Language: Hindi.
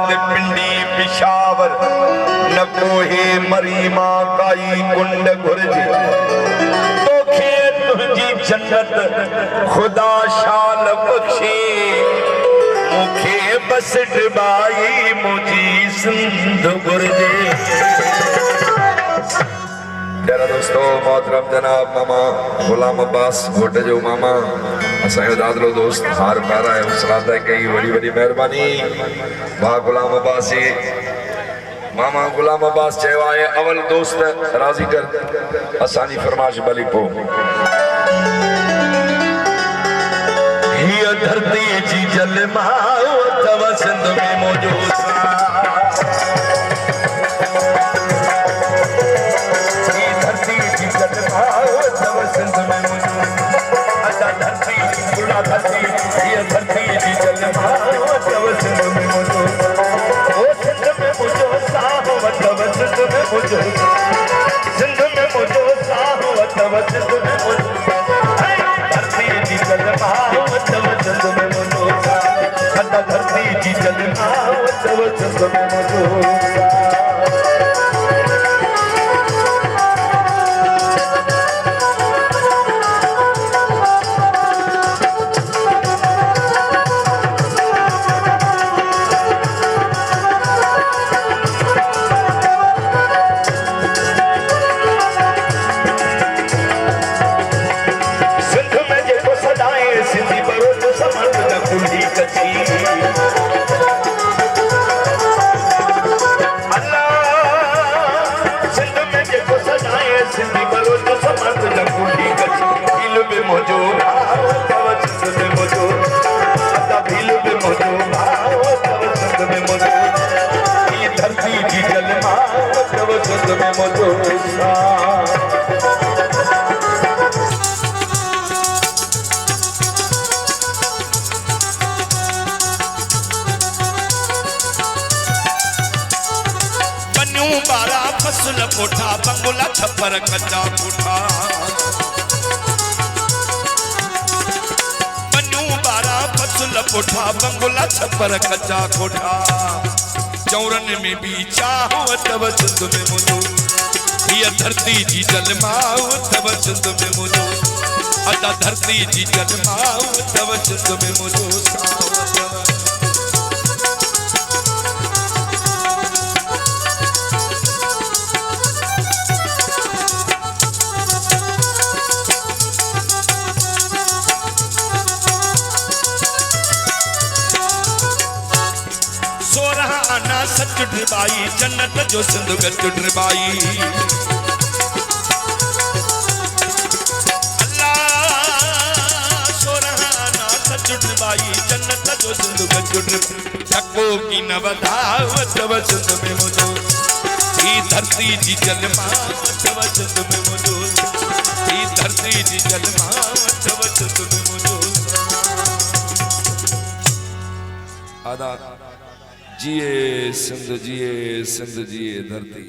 पिंडी पिशावर न कोहे मरी मां काई कुंड गुरज तोखे तुझी जन्नत खुदा शाल बख्शे मुखे बस डबाई मुझी सिंध गुरजे। प्यारा दोस्तों मोहतरम जनाब मामा गुलाम अब्बास घोटे जो मामा असांजो दादलो दोस्त हार पारा है उसरात कई वड़ी वड़ी मेहरबानी वाह गुलाम अब्बास जी मामा गुलाम अब्बास चयो आहे अवल दोस्त राज़ी कर असांजी फरमाइश भली पो हीअ धरती जी जलमा अथव सिंध में मौजूद सिंध में धरती ये धरती जी जलमा अथव सिंध में मौजूद ओ सिंध में मुझो साहो अथव सिंध में मुझो सिंध में मुझो साहो अथव सिंध में मुझो धरती जी जलमा अथव सिंध में मौजूद अदा धरती जी जलमा अथव सिंध में मौजूद। फसल कोठा बंगला छप्पर कच्चा कोठा बनू बारा फसल कोठा बंगला छप्पर कच्चा कोठा चौरन में भी चाहो तब सिंध में मुझो ये धरती जी जलमाओ तब सिंध में मुझो अदा धरती जी जलमाओ तब सिंध में मुझो सच ड्रिबाई जन्नत जो सिंध गच ड्रिबाई अल्लाह सोरहाना सच ड्रिबाई जन्नत जो सिंध गच ड्रिबाई टको की न वधाव तब सिंध में मुझो ई धरती जी जलमा तब सिंध में मुझो ई धरती जी जलमा तब सिंध में मुझो आदा जिए सिंध जिए धरती।